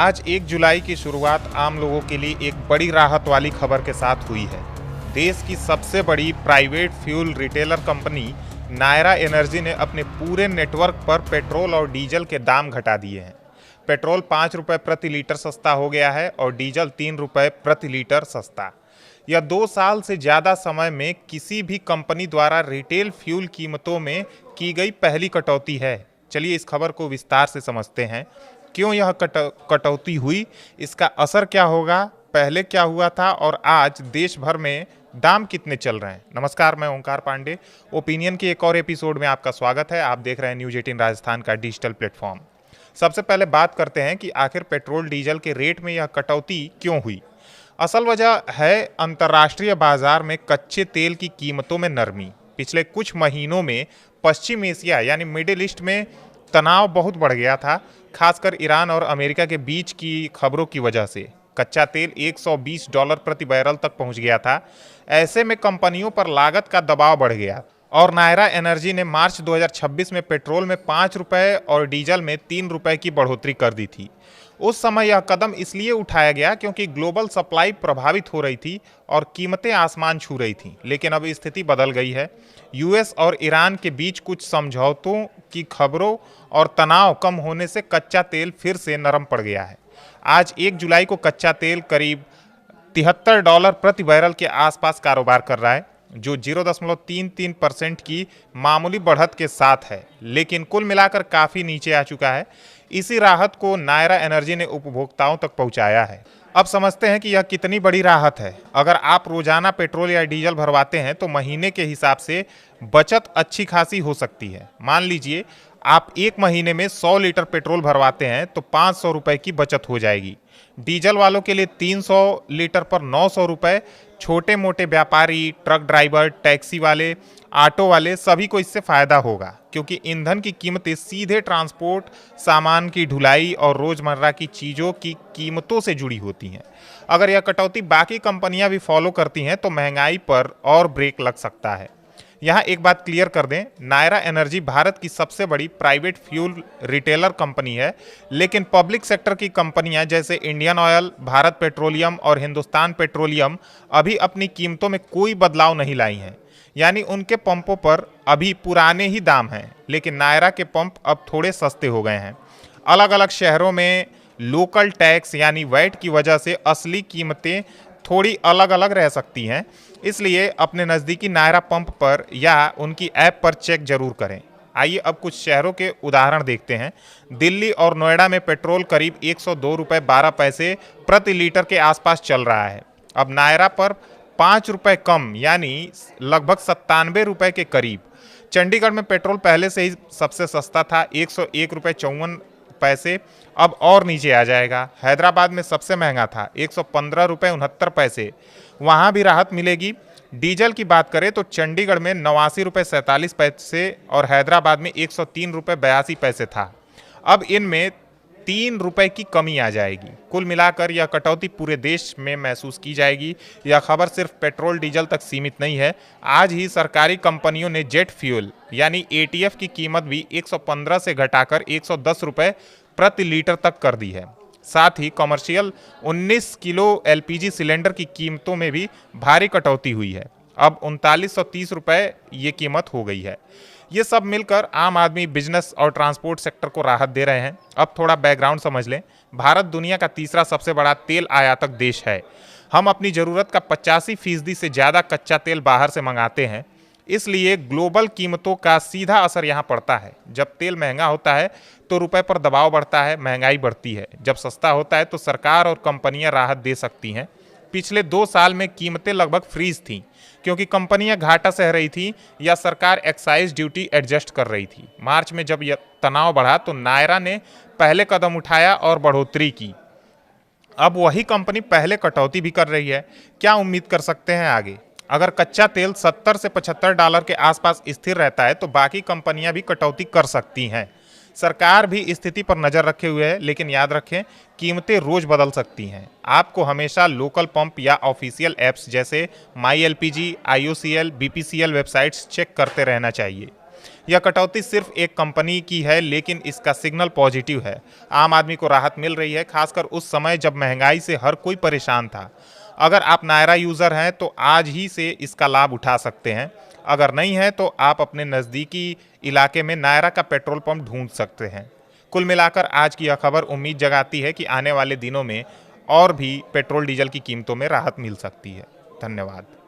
आज 1 जुलाई की शुरुआत आम लोगों के लिए एक बड़ी राहत वाली खबर के साथ हुई है। देश की सबसे बड़ी private fuel retailer company Nayara Energy ने अपने पूरे नेटवर्क पर पेट्रोल और डीजल के दाम घटा दिए हैं। पेट्रोल 5 रुपये प्रति लीटर सस्ता हो गया है और डीजल 3 रुपये प्रति लीटर सस्ता। यह 2 साल से ज़्यादा समय में किसी भी कंपनी द्वारा रिटेल फ्यूल कीमतों में की गई पहली कटौती है। चलिए इस खबर को विस्तार से समझते हैं। क्यों यह कटौती हुई, इसका असर क्या होगा, पहले क्या हुआ था और आज देश भर में दाम कितने चल रहे हैं। नमस्कार, मैं ओंकार पांडे। ओपिनियन के एक और एपिसोड में आपका स्वागत है। आप देख रहे हैं न्यूज़ 18 राजस्थान का डिजिटल प्लेटफॉर्म। सबसे पहले बात करते हैं कि आखिर पेट्रोल डीजल के रेट में यह कटौती क्यों हुई। असल वजह है अंतर्राष्ट्रीय बाजार में कच्चे तेल की कीमतों में नरमी। पिछले कुछ महीनों में पश्चिम एशिया यानी मिडिल ईस्ट में तनाव बहुत बढ़ गया था, खासकर ईरान और अमेरिका के बीच की खबरों की वजह से। कच्चा तेल $120 प्रति बैरल तक पहुंच गया था। ऐसे में कंपनियों पर लागत का दबाव बढ़ गया और नायरा एनर्जी ने मार्च 2026 में पेट्रोल में 5 रुपये और डीजल में 3 रुपये की बढ़ोतरी कर दी थी। उस समय यह कदम इसलिए उठाया गया क्योंकि ग्लोबल सप्लाई प्रभावित हो रही थी और कीमतें आसमान छू रही थीं। लेकिन अब स्थिति बदल गई है। यूएस और ईरान के बीच कुछ समझौतों की खबरों और तनाव कम होने से कच्चा तेल फिर से नरम पड़ गया है। आज 1 जुलाई को कच्चा तेल करीब $73 प्रति बैरल के आसपास कारोबार कर रहा है, जो 0.33% की मामूली बढ़त के साथ है, लेकिन कुल मिलाकर काफ़ी नीचे आ चुका है। इसी राहत को नायरा एनर्जी ने उपभोक्ताओं तक पहुंचाया है। अब समझते हैं कि यह कितनी बड़ी राहत है। अगर आप रोजाना पेट्रोल या डीजल भरवाते हैं तो महीने के हिसाब से बचत अच्छी खासी हो सकती है। मान लीजिए आप एक महीने में 100 लीटर पेट्रोल भरवाते हैं तो 500 रुपये की बचत हो जाएगी। डीजल वालों के लिए 300 लीटर पर 900 रुपये। छोटे मोटे व्यापारी, ट्रक ड्राइवर, टैक्सी वाले, ऑटो वाले सभी को इससे फायदा होगा, क्योंकि ईंधन की कीमतें सीधे ट्रांसपोर्ट, सामान की ढुलाई और रोजमर्रा की चीज़ों की कीमतों से जुड़ी होती हैं। अगर यह कटौती बाकी कंपनियां भी फॉलो करती हैं तो महंगाई पर और ब्रेक लग सकता है। यहाँ एक बात क्लियर कर दें, नायरा एनर्जी भारत की सबसे बड़ी प्राइवेट फ्यूल रिटेलर कंपनी है, लेकिन पब्लिक सेक्टर की कंपनियां जैसे इंडियन ऑयल, भारत पेट्रोलियम और हिंदुस्तान पेट्रोलियम अभी अपनी कीमतों में कोई बदलाव नहीं लाई हैं। यानी उनके पंपों पर अभी पुराने ही दाम हैं, लेकिन नायरा के पंप अब थोड़े सस्ते हो गए हैं। अलग अलग शहरों में लोकल टैक्स यानी वैट की वजह से असली कीमतें थोड़ी अलग अलग रह सकती हैं, इसलिए अपने नज़दीकी नायरा पंप पर या उनकी ऐप पर चेक जरूर करें। आइए अब कुछ शहरों के उदाहरण देखते हैं। दिल्ली और नोएडा में पेट्रोल करीब 102 रुपये 12 पैसे प्रति लीटर के आसपास चल रहा है। अब नायरा पर 5 रुपये कम यानी लगभग 97 रुपये के करीब। चंडीगढ़ में पेट्रोल पहले से ही सबसे सस्ता था, 101 रुपये 54 पैसे, अब और नीचे आ जाएगा। हैदराबाद में सबसे महंगा था, 115 रुपये 69 पैसे, वहाँ भी राहत मिलेगी। डीजल की बात करें तो चंडीगढ़ में 89 रुपये 47 पैसे और हैदराबाद में 103 रुपये 82 पैसे था। अब इनमें 3 रुपये की कमी आ जाएगी। कुल मिलाकर यह कटौती पूरे देश में महसूस की जाएगी। यह खबर सिर्फ पेट्रोल डीजल तक सीमित नहीं है। आज ही सरकारी कंपनियों ने जेट फ्यूल यानी एटीएफ की कीमत भी 115 से घटाकर 110 रुपये प्रति लीटर तक कर दी है। साथ ही कमर्शियल 19 किलो एलपीजी सिलेंडर की कीमतों में भी भारी कटौती हुई है। अब 3930 रुपये ये कीमत हो गई है। ये सब मिलकर आम आदमी, बिजनेस और ट्रांसपोर्ट सेक्टर को राहत दे रहे हैं। अब थोड़ा बैकग्राउंड समझ लें। भारत दुनिया का तीसरा सबसे बड़ा तेल आयातक देश है। हम अपनी ज़रूरत का 85% से ज़्यादा कच्चा तेल बाहर से मंगाते हैं, इसलिए ग्लोबल कीमतों का सीधा असर यहाँ पड़ता है। जब तेल महंगा होता है तो रुपए पर दबाव बढ़ता है, महंगाई बढ़ती है। जब सस्ता होता है तो सरकार और कंपनियां राहत दे सकती हैं। पिछले 2 साल में कीमतें लगभग फ्रीज थीं, क्योंकि कंपनियां घाटा सह रही थीं या सरकार एक्साइज ड्यूटी एडजस्ट कर रही थी। मार्च में जब यह तनाव बढ़ा तो नायरा ने पहले कदम उठाया और बढ़ोतरी की। अब वही कंपनी पहले कटौती भी कर रही है। क्या उम्मीद कर सकते हैं आगे? अगर कच्चा तेल $70 से $75 के आसपास स्थिर रहता है तो बाकी कंपनियां भी कटौती कर सकती हैं। सरकार भी स्थिति पर नज़र रखे हुए है, लेकिन याद रखें कीमतें रोज बदल सकती हैं। आपको हमेशा लोकल पंप या ऑफिशियल ऐप्स जैसे my LPG, IOCL, BPCL websites check करते रहना चाहिए। यह कटौती सिर्फ एक कंपनी की है, लेकिन इसका सिग्नल पॉजिटिव है। आम आदमी को राहत मिल रही है, खासकर उस समय जब महंगाई से हर कोई परेशान था। अगर आप नायरा यूज़र हैं तो आज ही से इसका लाभ उठा सकते हैं। अगर नहीं है तो आप अपने नज़दीकी इलाके में नायरा का पेट्रोल पंप ढूंढ सकते हैं। कुल मिलाकर आज की यह खबर उम्मीद जगाती है कि आने वाले दिनों में और भी पेट्रोल डीजल की कीमतों में राहत मिल सकती है। धन्यवाद।